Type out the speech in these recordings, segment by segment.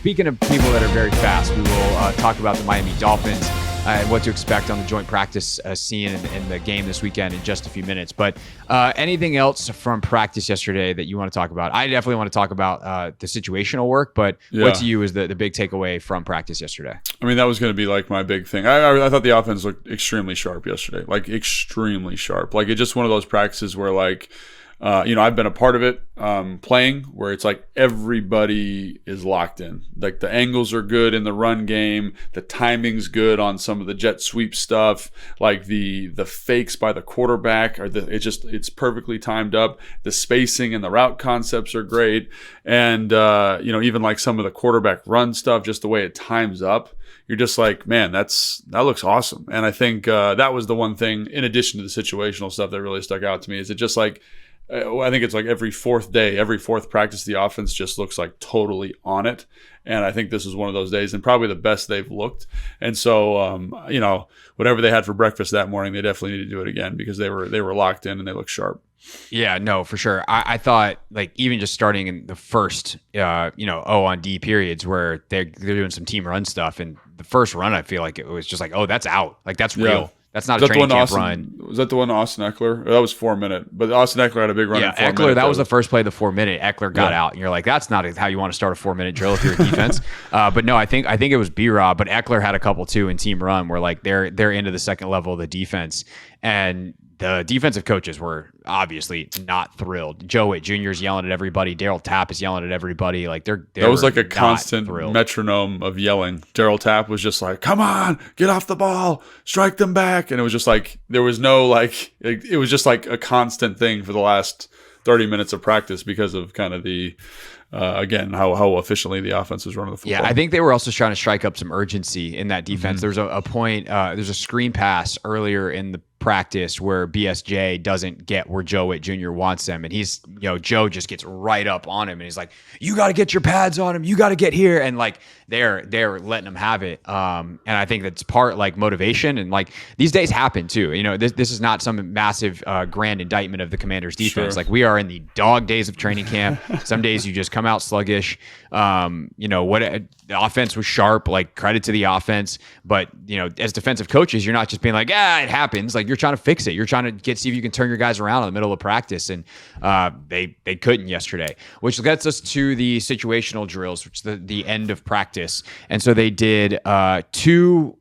speaking of people that are very fast, we will talk about the Miami Dolphins and what to expect on the joint practice scene in the game this weekend in just a few minutes. But anything else from practice yesterday that you want to talk about? I definitely want to talk about the situational work, but what to you is the big takeaway from practice yesterday? I mean, that was going to be like my big thing. I thought the offense looked extremely sharp yesterday, like extremely sharp. Like it's just one of those practices where like, I've been a part of it playing where it's like everybody is locked in. Like the angles are good in the run game. The timing's good on some of the jet sweep stuff. Like the fakes by the quarterback it's perfectly timed up. The spacing and the route concepts are great. And, even like some of the quarterback run stuff, just the way it times up. You're just like, man, that looks awesome. And I think that was the one thing, in addition to the situational stuff, that really stuck out to me. Is it just like, I think it's like every fourth practice, the offense just looks like totally on it. And I think this is one of those days, and probably the best they've looked. And so, whatever they had for breakfast that morning, they definitely need to do it again because they were locked in and they look sharp. Yeah, no, for sure. I thought like even just starting in the first, O on D periods where they're doing some team run stuff, and the first run, I feel like it was just like, oh, that's out. Like that's real. Yeah. That's not a training camp run. Was that the one Austin Eckler? That was 4 minute, but Austin Eckler had a big run. Yeah, in 4 Eckler. minute, That was the first play of the 4 minute. Eckler got out, and you're like, that's not how you want to start a 4 minute drill if you're a defense. But no, I think it was B-Rob, but Eckler had a couple too in team run where like they're into the second level of the defense, and the defensive coaches were obviously not thrilled. Joe Witt Jr. is yelling at everybody. Daryl Tapp is yelling at everybody. Like that was like a constant metronome of yelling. Daryl Tapp was just like, "Come on, get off the ball, strike them back," and it was just like there was no like it was just like a constant thing for the last 30 minutes of practice because of kind of the again how efficiently the offense was running the football. Yeah, I think they were also trying to strike up some urgency in that defense. There's a point. There's a screen pass earlier in the practice where BSJ doesn't get where Joe Witt Jr. wants them, and Joe just gets right up on him, and he's like, "You got to get your pads on him. You got to get here," and like they're letting him have it. And I think that's part like motivation, and like these days happen too. This is not some massive grand indictment of the Commanders' defense. Sure. Like we are in the dog days of training camp. Some days you just come out sluggish. The offense was sharp. Like credit to the offense, but as defensive coaches, you're not just being like, it happens. Like you're trying to fix it. You're trying to see if you can turn your guys around in the middle of practice, and they couldn't yesterday, which gets us to the situational drills, which is the end of practice. And so they did two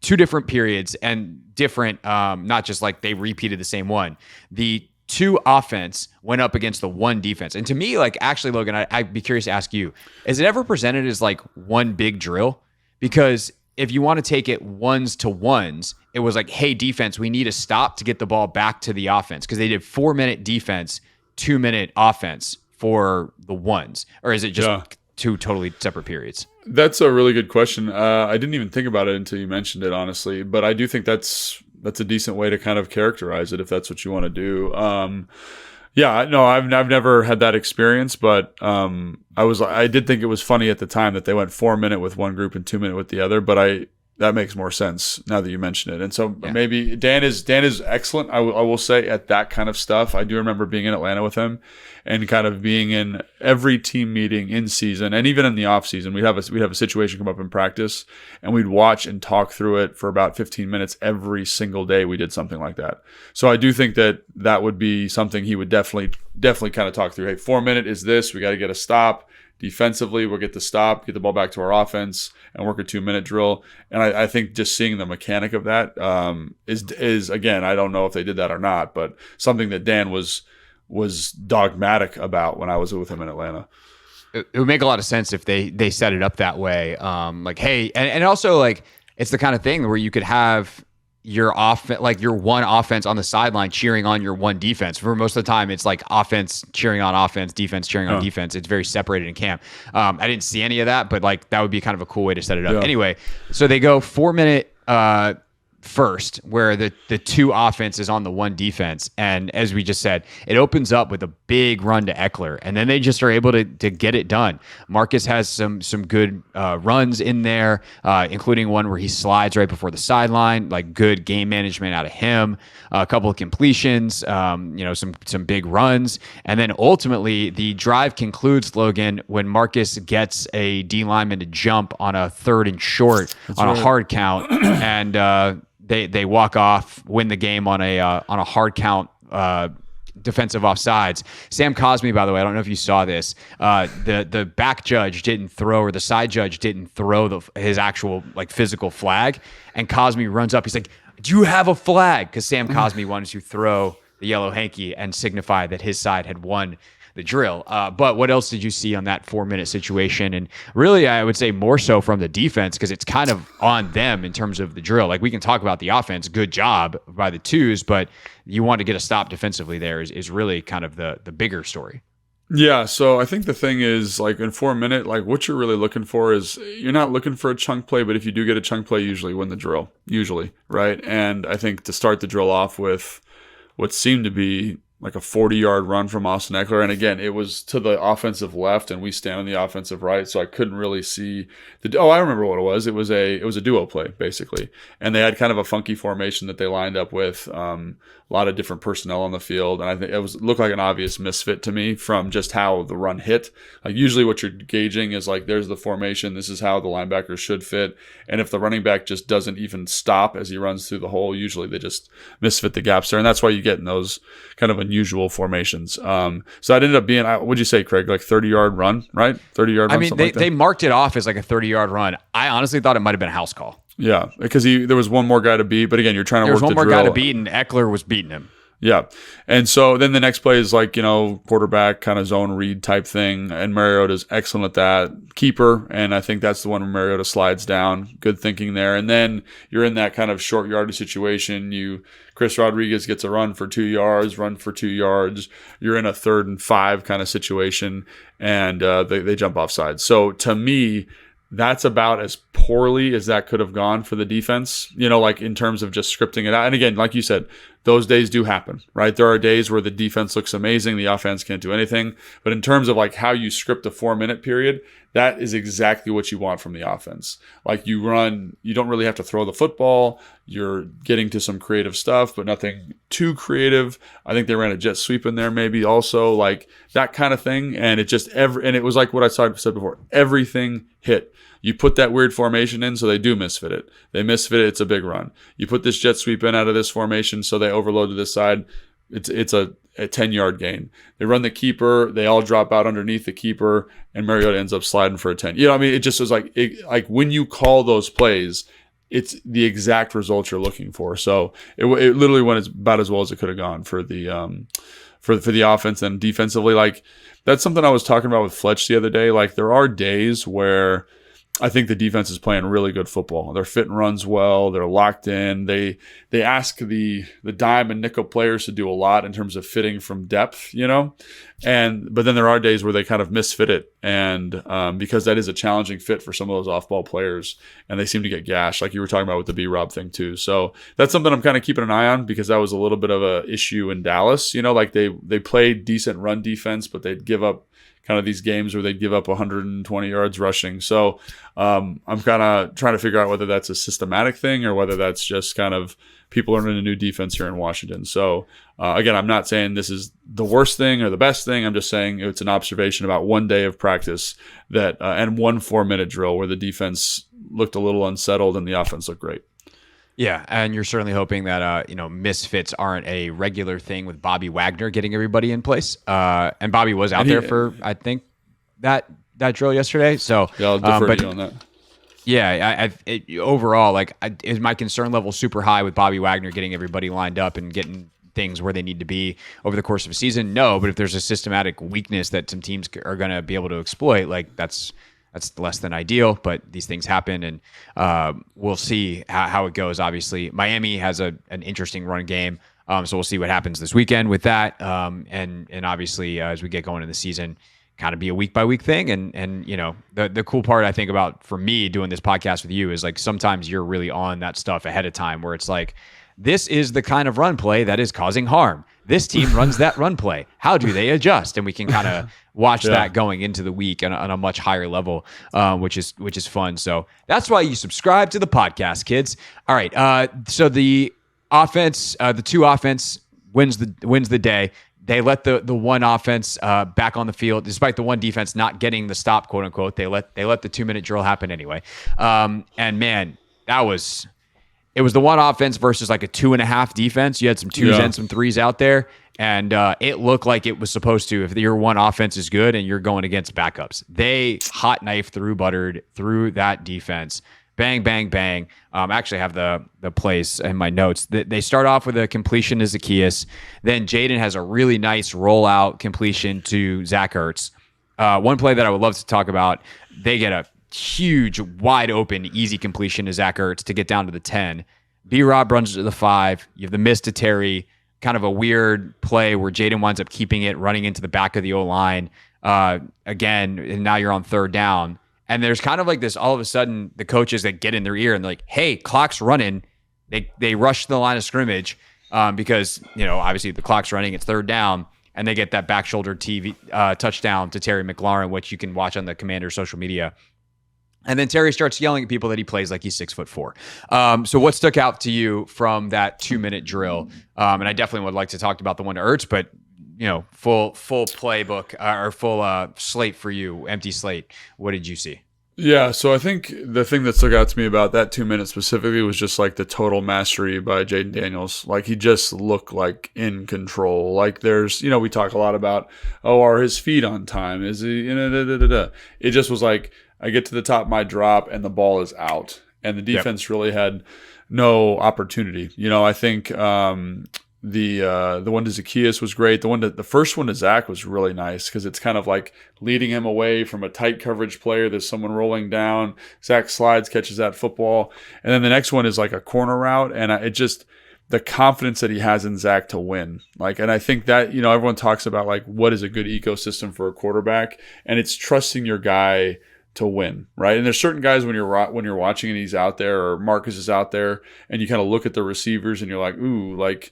different periods and different, not just like they repeated the same one. The two offense went up against the one defense. And to me, like actually, Logan, I'd be curious to ask you, is it ever presented as like one big drill? Because if you want to take it ones to ones, it was like, hey, defense, we need to stop to get the ball back to the offense, because they did 4 minute defense, 2 minute offense for the ones. Or is it just two totally separate periods? That's a really good question. I didn't even think about it until you mentioned it, honestly. But I do think that's a decent way to kind of characterize it if that's what you want to do. I've never had that experience, but I did think it was funny at the time that they went 4 minute with one group and 2 minute with the other, but that makes more sense now that you mention it. And so maybe Dan is excellent. I will say at that kind of stuff. I do remember being in Atlanta with him and kind of being in every team meeting in season and even in the off season. We'd have a situation come up in practice and we'd watch and talk through it for about 15 minutes every single day. We did something like that. So I do think that would be something he would definitely kind of talk through. Hey, 4 minute is this. We got to get a stop. Defensively, we'll get the stop, get the ball back to our offense, and work a 2 minute drill. And I think just seeing the mechanic of that is again, I don't know if they did that or not, but something that Dan was dogmatic about when I was with him in Atlanta. It would make a lot of sense if they set it up that way. Like, hey, and also like it's the kind of thing where you could have your one offense on the sideline cheering on your one defense. For most of the time, it's like offense cheering on offense, defense cheering on defense. It's very separated in camp. I didn't see any of that, but like that would be kind of a cool way to set it up. Yeah. Anyway, so they go 4 minute first, where the two offenses on the one defense. And as we just said, it opens up with a big run to Eckler, and then they just are able to get it done. Marcus has some good runs in there, including one where he slides right before the sideline, like good game management out of him. A couple of completions, some big runs, and then ultimately the drive concludes, Logan, when Marcus gets a D lineman to jump on a 3rd and short on a hard count, and they walk off, win the game on a hard count. Defensive offsides. Sam Cosmi, by the way, I don't know if you saw this. The back judge didn't throw, or the side judge didn't throw his actual like physical flag, and Cosmi runs up. He's like, "Do you have a flag?" Because Sam Cosmi wanted to throw the yellow hanky and signify that his side had won the drill. But what else did you see on that 4-minute situation? And really, I would say more so from the defense, because it's kind of on them in terms of the drill. Like, we can talk about the offense, good job by the twos, but you want to get a stop defensively there is really kind of the bigger story. Yeah, so I think the thing is, like, in 4 minute, like, what you're really looking for is, you're not looking for a chunk play, but if you do get a chunk play, you usually win the drill, right? And I think to start the drill off with what seemed to be like a 40-yard run from Austin Eckler. And again, it was to the offensive left and we stand on the offensive right. So I couldn't really see I remember what it was. It was a duo play basically. And they had kind of a funky formation that they lined up with, a lot of different personnel on the field. And I think it looked like an obvious misfit to me from just how the run hit. Like, usually what you're gauging is like, there's the formation. This is how the linebacker should fit. And if the running back just doesn't even stop as he runs through the hole, usually they just misfit the gaps there. And that's why you get in those kind of unusual formations. So that ended up being, what'd you say, Craig? Like 30-yard run, right? 30-yard run. I mean, they marked it off as like a 30-yard run. I honestly thought it might have been a house call. Yeah, because there was one more guy to beat, but again, you're trying to work the drill. There was one more guy to beat, and Eckler was beating him. Yeah. And so then the next play is like, quarterback kind of zone read type thing. And Mariota's excellent at that. Keeper. And I think that's the one where Mariota slides down. Good thinking there. And then you're in that kind of short yardage situation. Chris Rodriguez gets a run for 2 yards, run for 2 yards. You're in a 3rd and 5 kind of situation. And they jump offside. So to me, that's about as poorly as that could have gone for the defense, like in terms of just scripting it out. And again, like you said, those days do happen, right? There are days where the defense looks amazing, the offense can't do anything. But in terms of like how you script a 4-minute period, that is exactly what you want from the offense. Like, you don't really have to throw the football. You're getting to some creative stuff, but nothing too creative. I think they ran a jet sweep in there maybe also, like that kind of thing. And it just and it was like what I said before, everything hit. You put that weird formation in, so they do misfit it. They misfit it, it's a big run. You put this jet sweep in out of this formation, so they overload to this side. It's a 10-yard gain. They run the keeper, they all drop out underneath the keeper, and Mariota ends up sliding for a 10. It just was like when you call those plays, it's the exact result you're looking for. So it literally went about as well as it could have gone for the for the offense. And defensively, like, that's something I was talking about with Fletch the other day. Like, there are days where I think the defense is playing really good football. They're fitting runs well. They're locked in. They ask the dime and nickel players to do a lot in terms of fitting from depth, but then there are days where they kind of misfit it, and because that is a challenging fit for some of those off-ball players, and they seem to get gashed, like you were talking about with the B-Rob thing too. So that's something I'm kind of keeping an eye on, because that was a little bit of a issue in Dallas. Like they played decent run defense, but they'd give up kind of these games where they give up 120 yards rushing. So I'm kind of trying to figure out whether that's a systematic thing or whether that's just kind of people learning a new defense here in Washington. So again, I'm not saying this is the worst thing or the best thing. I'm just saying it's an observation about one day of practice that and one 4-minute drill where the defense looked a little unsettled and the offense looked great. Yeah, and you're certainly hoping that misfits aren't a regular thing with Bobby Wagner getting everybody in place. And Bobby was out there for, I think, that drill yesterday. So yeah, I'll defer to you on that. Yeah, overall, is my concern level super high with Bobby Wagner getting everybody lined up and getting things where they need to be over the course of a season? No, but if there's a systematic weakness that some teams are going to be able to exploit, that's less than ideal, but these things happen, and we'll see how it goes. Obviously, Miami has an interesting run game, so we'll see what happens this weekend with that. And obviously, as we get going in the season, kind of be a week by week thing. And the cool part I think about for me doing this podcast with you is like sometimes you're really on that stuff ahead of time where it's like, this is the kind of run play that is causing harm. This team runs that run play. How do they adjust? And we can kind of watch that going into the week on a much higher level, which is fun. So that's why you subscribe to the podcast, kids. All right. So the offense, the two offense wins the day. They let the one offense back on the field, despite the one defense not getting the stop, quote unquote. They let the 2-minute drill happen anyway. And man, it was the one offense versus like a 2.5 defense. You had some twos and some threes out there, and it looked like it was supposed to. If your one offense is good and you're going against backups, they hot knife buttered through that defense. Bang, bang, bang. I actually have the plays in my notes. They start off with a completion to Zacchaeus. Then Jaden has a really nice rollout completion to Zach Ertz. One play that I would love to talk about, they get a huge, wide open, easy completion to Zach Ertz to get down to the 10. B-Rob runs to the 5. You have the miss to Terry, kind of a weird play where Jaden winds up keeping it, running into the back of the O-line again, and now you're on third down. And there's kind of like this, all of a sudden, the coaches that get in their ear and they're like, hey, clock's running. They rush to the line of scrimmage because, obviously the clock's running, it's third down, and they get that back shoulder TV touchdown to Terry McLaurin, which you can watch on the Commander's social media. And then Terry starts yelling at people that he plays like he's 6'4". So what stuck out to you from that 2-minute drill? And I definitely would like to talk about the one to Ertz, but full playbook or full slate for you, empty slate. What did you see? Yeah, so I think the thing that stuck out to me about that 2 minutes specifically was just like the total mastery by Jaden Daniels. Like he just looked like in control. Like there's, we talk a lot about, are his feet on time? Is he, It just was like, I get to the top of my drop and the ball is out. And the defense really had no opportunity. I think the one to Zacchaeus was great. The first one to Zach was really nice because it's kind of like leading him away from a tight coverage player. There's someone rolling down. Zach slides, catches that football. And then the next one is like a corner route. And it just, the confidence that he has in Zach to win. And I think that, everyone talks about like, what is a good ecosystem for a quarterback? And it's trusting your guy to win, right? And there's certain guys when you're watching and he's out there or Marcus is out there and you kind of look at the receivers and you're like, ooh, like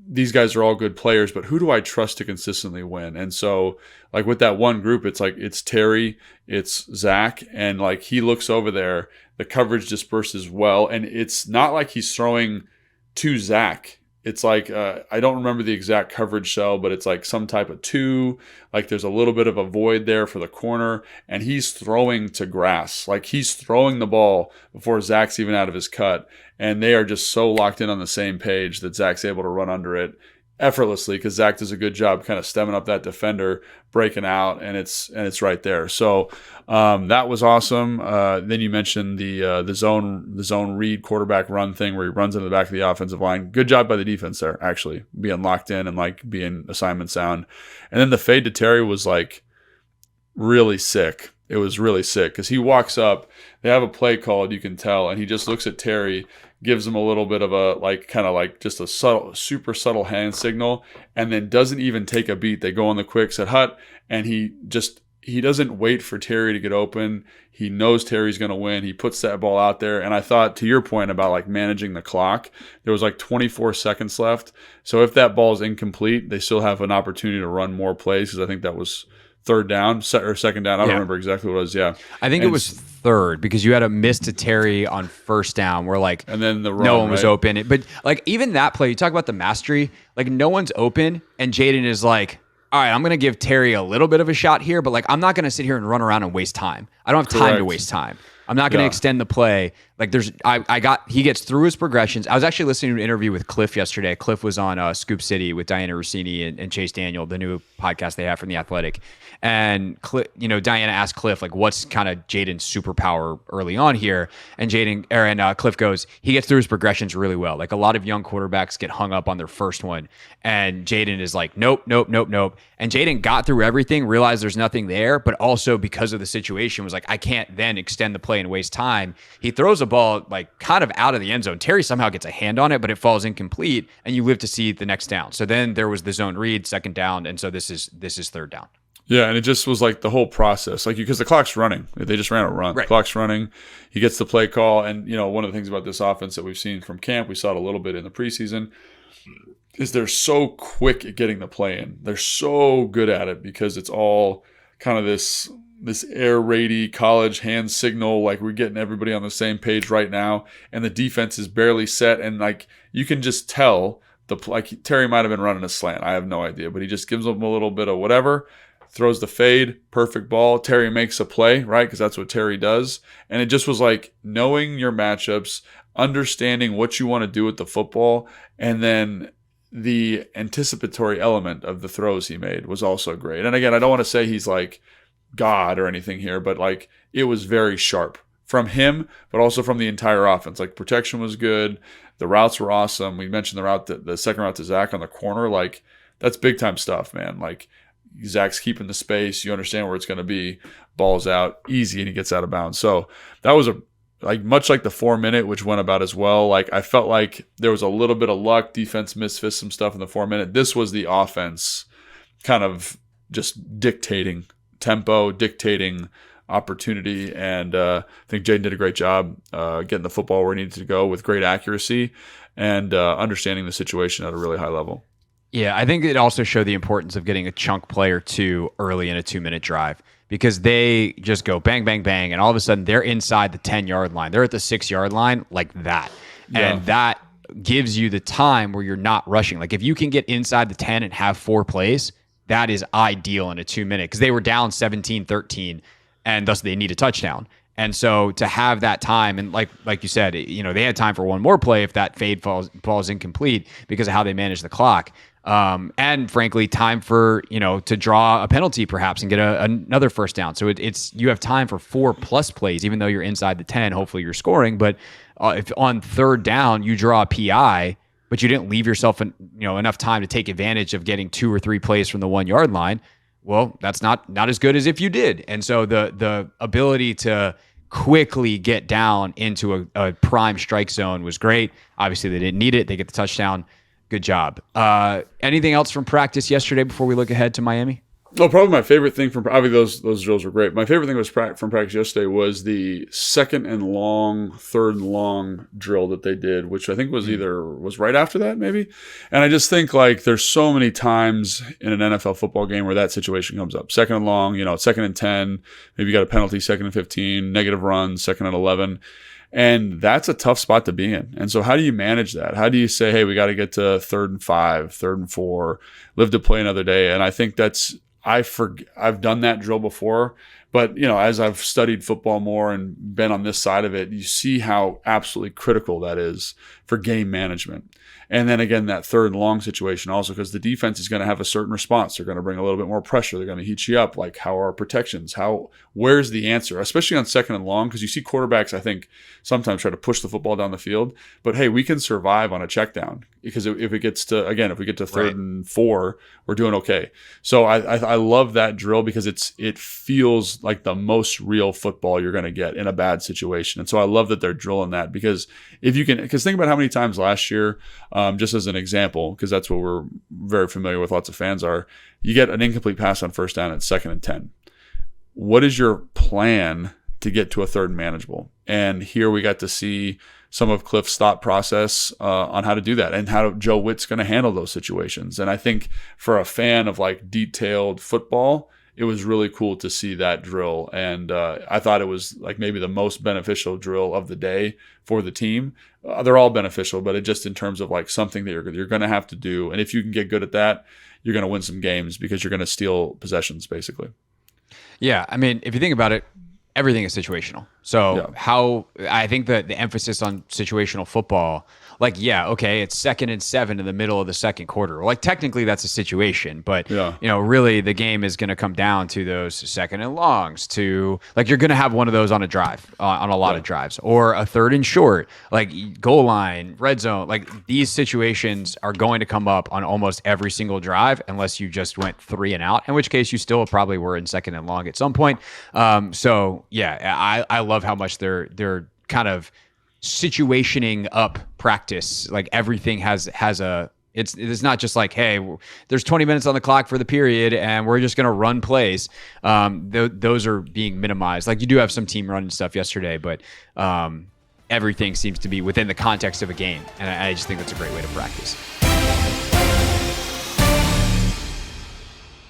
these guys are all good players, but who do I trust to consistently win? And so like with that one group, it's like, it's Terry, it's Zach, and like he looks over there, the coverage disperses well. And it's not like he's throwing to Zach. It's like, I don't remember the exact coverage cell, but it's like some type of 2. Like there's a little bit of a void there for the corner, and he's throwing to grass. Like he's throwing the ball before Zach's even out of his cut. And they are just so locked in on the same page that Zach's able to run under it effortlessly because Zach does a good job kind of stemming up that defender, breaking out, and it's right there. So that was awesome. Then you mentioned the zone read quarterback run thing where he runs into the back of the offensive line. Good job by the defense there, actually, being locked in and like being assignment sound. And then the fade to Terry was like really sick. It was really sick because he walks up. They have a play called, you can tell, and he just looks at Terry, gives him a little bit of a kind of just a super subtle hand signal, and then doesn't even take a beat. They go on the quick, said hut, and he doesn't wait for Terry to get open. He knows Terry's going to win. He puts that ball out there, and I thought, to your point about like managing the clock, there was like 24 seconds left. So if that ball is incomplete, they still have an opportunity to run more plays because I think that was third down or second down. I don't remember exactly what it was. Yeah. I think it was third because you had a miss to Terry on first down where like and then the run, no one was open. But like even that play, you talk about the mastery, like no one's open and Jaden is like, all right, I'm going to give Terry a little bit of a shot here, but like I'm not going to sit here and run around and waste time. I don't have time to waste time. I'm not going to extend the play. Like he gets through his progressions. I was actually listening to an interview with Cliff yesterday. Cliff was on Scoop City with Diana Rossini and Chase Daniel, the new podcast they have from The Athletic. And Diana asked Cliff like, "What's kind of Jaden's superpower early on here?" And Cliff goes, "He gets through his progressions really well. Like a lot of young quarterbacks get hung up on their first one, and Jaden is like, nope. And Jaden got through everything, realized there's nothing there, but also because of the situation was like, I can't then extend the play and waste time. He throws a ball like kind of out of the end zone. Terry somehow gets a hand on it, but it falls incomplete, and you live to see the next down. So then there was the zone read, second down, and so this is third down." Yeah, and it just was like the whole process, like because the clock's running. They just ran a run. Right. The clock's running. He gets the play call, and one of the things about this offense that we've seen from camp, we saw it a little bit in the preseason, is they're so quick at getting the play in. They're so good at it because it's all kind of this air raidy college hand signal, like we're getting everybody on the same page right now, and the defense is barely set, and like you can just tell like Terry might have been running a slant. I have no idea, but he just gives them a little bit of whatever. Throws the fade, perfect ball. Terry makes a play, right? Because that's what Terry does. And it just was like knowing your matchups, understanding what you want to do with the football, and then the anticipatory element of the throws he made was also great. And again, I don't want to say he's like God or anything here, but like it was very sharp from him, but also from the entire offense. Like protection was good. The routes were awesome. We mentioned the second route to Zach on the corner. Like that's big time stuff, man. Like Zach's keeping the space. You understand where it's going to be. Ball's out easy, and he gets out of bounds. So that was much like the 4-minute, which went about as well. Like I felt like there was a little bit of luck. Defense misfits some stuff in the 4-minute. This was the offense kind of just dictating tempo, dictating opportunity, and I think Jaden did a great job getting the football where it needed to go with great accuracy and understanding the situation at a really high level. Yeah, I think it also showed the importance of getting a chunk play or two early in a 2-minute drive because they just go bang, bang, bang, and all of a sudden they're inside the 10-yard line. They're at the 6-yard line like that. Yeah. And that gives you the time where you're not rushing. Like if you can get inside the 10 and have 4 plays, that is ideal in a 2-minute because they were down 17-13 and thus they need a touchdown. And so to have that time, and like you said, they had time for one more play if that fade falls incomplete because of how they manage the clock. And frankly, time for, to draw a penalty perhaps and get another first down. So it's you have time for 4+ plays, even though you're inside the 10, hopefully you're scoring. But if on third down you draw a PI, but you didn't leave yourself enough time to take advantage of getting 2 or 3 plays from the 1-yard line, well, that's not as good as if you did. And so the ability to quickly get down into a prime strike zone was great. Obviously, they didn't need it. They get the touchdown. Good job. Anything else from practice yesterday before we look ahead to Miami? Well, probably my favorite thing from obviously those drills were great. My favorite thing was from practice yesterday was the 2nd and long, 3rd and long drill that they did, which I think was right after that maybe. And I just think like there's so many times in an NFL football game where that situation comes up. 2nd and long, 2nd and 10, maybe you got a penalty, 2nd and 15, negative run, 2nd and 11. And that's a tough spot to be in. And so how do you manage that? How do you say, hey, we got to get to 3rd and 5, 3rd and 4, live to play another day? And I think I've done that drill before, but as I've studied football more and been on this side of it, you see how absolutely critical that is for game management. And then again, that 3rd and long situation also, because the defense is going to have a certain response. They're going to bring a little bit more pressure. They're going to heat you up. Like, how are our protections? Where's the answer? Especially on 2nd and long, because you see quarterbacks, I think, sometimes try to push the football down the field. But hey, we can survive on a check down because if we get to 3rd and 4, we're doing okay. So I love that drill because it feels like the most real football you're going to get in a bad situation. And so I love that they're drilling that because because think about how many times last year, just as an example, because that's what we're very familiar with, lots of fans are, you get an incomplete pass on 1st down at 2nd and 10. What is your plan to get to a 3rd and manageable? And here we got to see some of Cliff's thought process on how to do that and how Joe Witt's going to handle those situations. And I think for a fan of like detailed football, it was really cool to see that drill. And I thought it was like maybe the most beneficial drill of the day for the team. They're all beneficial, but it just in terms of like something that you're going to have to do. And if you can get good at that, you're going to win some games because you're going to steal possessions basically. Yeah. I mean, if you think about it, everything is situational. So I think that the emphasis on situational football, like, okay, it's 2nd and 7 in the middle of the second quarter. Like, technically that's a situation, but really the game is going to come down to those 2nd and longs to like, you're going to have one of those on a drive, on a lot of drives, or a 3rd and short, like goal line, red zone. Like, these situations are going to come up on almost every single drive unless you just went 3 and out, in which case you still probably were in 2nd and long at some point. I love how much they're kind of situationing up practice. Like, everything has a It's not just like, hey, there's 20 minutes on the clock for the period and we're just going to run plays. Those are being minimized. Like you do have some team running stuff yesterday, but everything seems to be within the context of a game. And I just think that's a great way to practice.